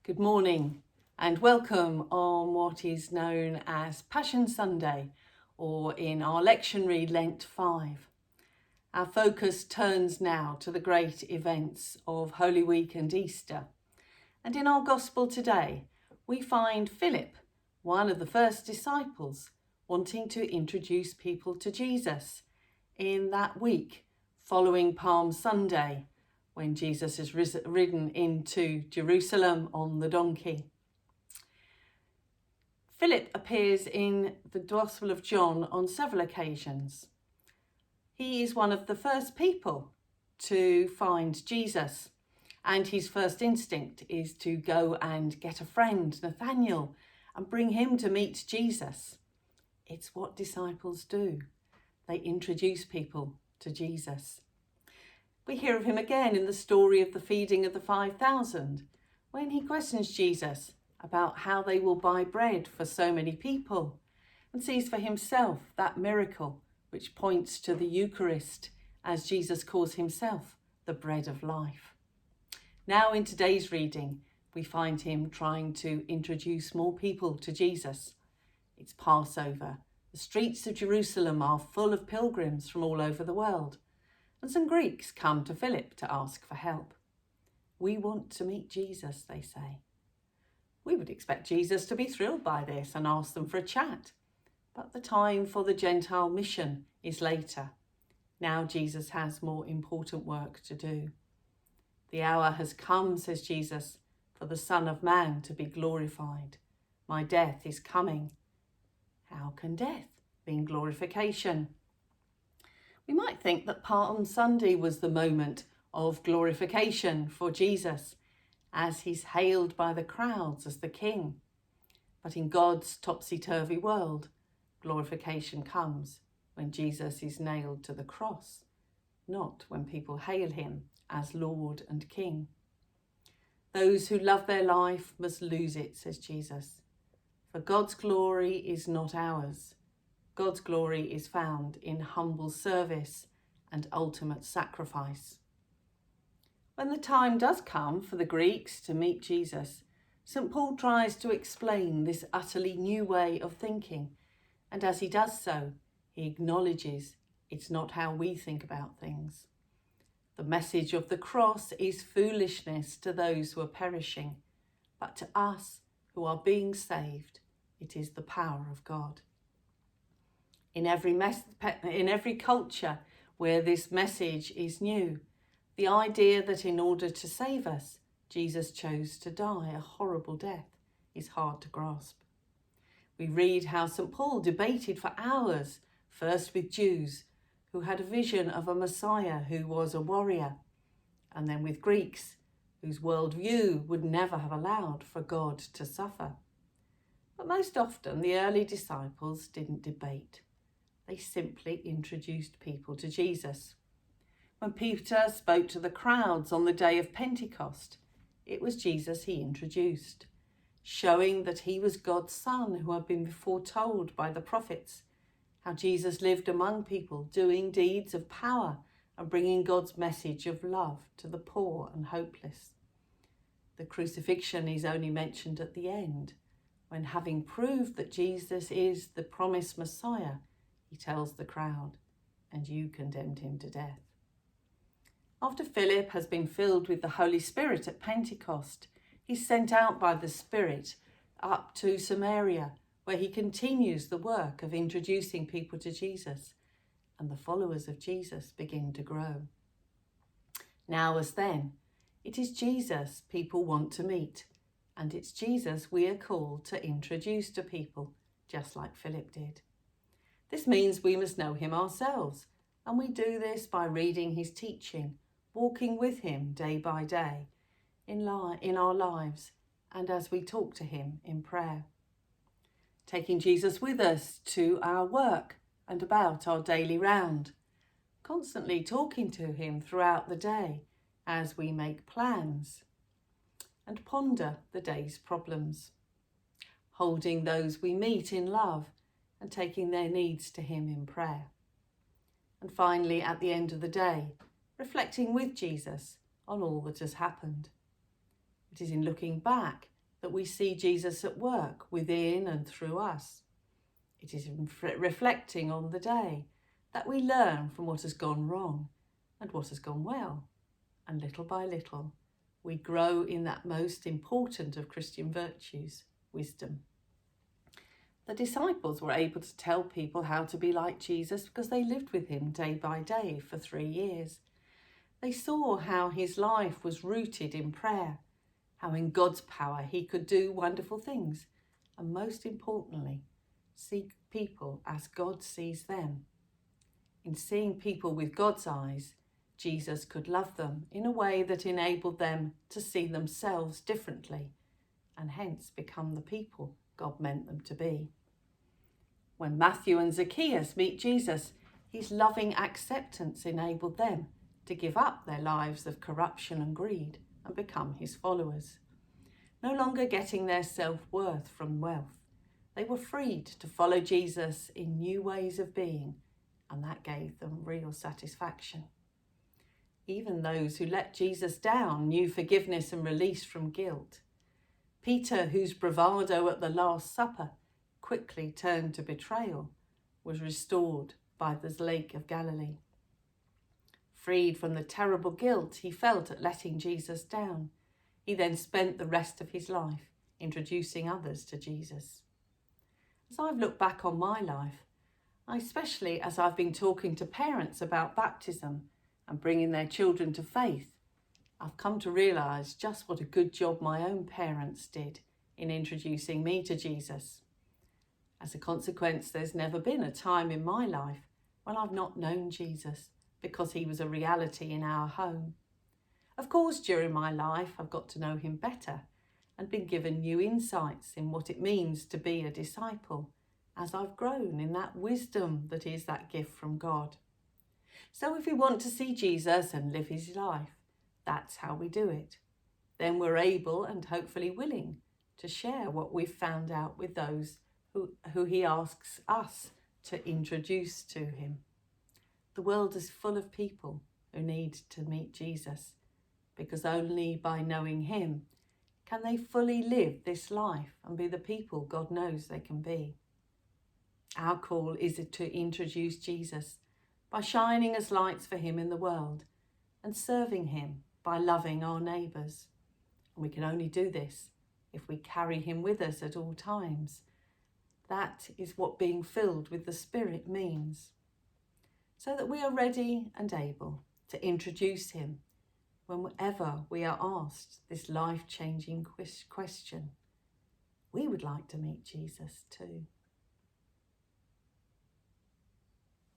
Good morning and welcome on what is known as Passion Sunday, or in our lectionary Lent 5. Our focus turns now to the great events of Holy Week and Easter. And in our Gospel today, we find Philip, one of the first disciples, wanting to introduce people to Jesus in that week following Palm Sunday, when Jesus is ridden into Jerusalem on the donkey. Philip appears in the Gospel of John on several occasions. He is one of the first people to find Jesus, and his first instinct is to go and get a friend, Nathanael, and bring him to meet Jesus. It's what disciples do. They introduce people to Jesus. We hear of him again in the story of the feeding of the 5,000, when he questions Jesus about how they will buy bread for so many people, and sees for himself that miracle which points to the Eucharist, as Jesus calls himself the bread of life. Now in today's reading, we find him trying to introduce more people to Jesus. It's Passover. The streets of Jerusalem are full of pilgrims from all over the world. And some Greeks come to Philip to ask for help. We want to meet Jesus, they say. We would expect Jesus to be thrilled by this and ask them for a chat. But the time for the Gentile mission is later. Now Jesus has more important work to do. The hour has come, says Jesus, for the Son of Man to be glorified. My death is coming. How can death mean glorification? We might think that Palm Sunday was the moment of glorification for Jesus, as he's hailed by the crowds as the King. But in God's topsy-turvy world, glorification comes when Jesus is nailed to the cross, not when people hail him as Lord and King. Those who love their life must lose it, says Jesus. For God's glory is not ours. God's glory is found in humble service and ultimate sacrifice. When the time does come for the Greeks to meet Jesus, St. Paul tries to explain this utterly new way of thinking, and as he does so, he acknowledges it's not how we think about things. The message of the cross is foolishness to those who are perishing, but to us who are being saved, it is the power of God. In every culture where this message is new, the idea that in order to save us, Jesus chose to die a horrible death is hard to grasp. We read how St. Paul debated for hours, first with Jews who had a vision of a Messiah who was a warrior, and then with Greeks whose worldview would never have allowed for God to suffer. But most often the early disciples didn't debate. They simply introduced people to Jesus. When Peter spoke to the crowds on the day of Pentecost, it was Jesus he introduced, showing that he was God's Son who had been foretold by the prophets, how Jesus lived among people, doing deeds of power and bringing God's message of love to the poor and hopeless. The crucifixion is only mentioned at the end, when, having proved that Jesus is the promised Messiah, he tells the crowd, and you condemned him to death. After Philip has been filled with the Holy Spirit at Pentecost, he's sent out by the Spirit up to Samaria, where he continues the work of introducing people to Jesus, and the followers of Jesus begin to grow. Now as then, it is Jesus people want to meet, and it's Jesus we are called to introduce to people, just like Philip did. This means we must know him ourselves, and we do this by reading his teaching, walking with him day by day in our lives, and as we talk to him in prayer. Taking Jesus with us to our work and about our daily round, constantly talking to him throughout the day as we make plans and ponder the day's problems, holding those we meet in love and taking their needs to him in prayer. And finally, at the end of the day, reflecting with Jesus on all that has happened. It is in looking back that we see Jesus at work within and through us. It is in reflecting on the day that we learn from what has gone wrong and what has gone well. And little by little, we grow in that most important of Christian virtues, wisdom. The disciples were able to tell people how to be like Jesus because they lived with him day by day for 3 years. They saw how his life was rooted in prayer, how in God's power he could do wonderful things, and most importantly, see people as God sees them. In seeing people with God's eyes, Jesus could love them in a way that enabled them to see themselves differently and hence become the people God meant them to be. When Matthew and Zacchaeus meet Jesus, his loving acceptance enabled them to give up their lives of corruption and greed and become his followers. No longer getting their self-worth from wealth, they were freed to follow Jesus in new ways of being, and that gave them real satisfaction. Even those who let Jesus down knew forgiveness and release from guilt. Peter, whose bravado at the Last Supper quickly turned to betrayal, was restored by the Lake of Galilee. Freed from the terrible guilt he felt at letting Jesus down, he then spent the rest of his life introducing others to Jesus. As I've looked back on my life, especially as I've been talking to parents about baptism and bringing their children to faith, I've come to realise just what a good job my own parents did in introducing me to Jesus. As a consequence, there's never been a time in my life when I've not known Jesus because he was a reality in our home. Of course, during my life, I've got to know him better and been given new insights in what it means to be a disciple as I've grown in that wisdom that is that gift from God. So if we want to see Jesus and live his life, that's how we do it. Then we're able and hopefully willing to share what we've found out with those who he asks us to introduce to him. The world is full of people who need to meet Jesus because only by knowing him can they fully live this life and be the people God knows they can be. Our call is to introduce Jesus by shining as lights for him in the world and serving him by loving our neighbours. And we can only do this if we carry him with us at all times. That is what being filled with the Spirit means, so that we are ready and able to introduce him whenever we are asked this life-changing question. We would like to meet Jesus too.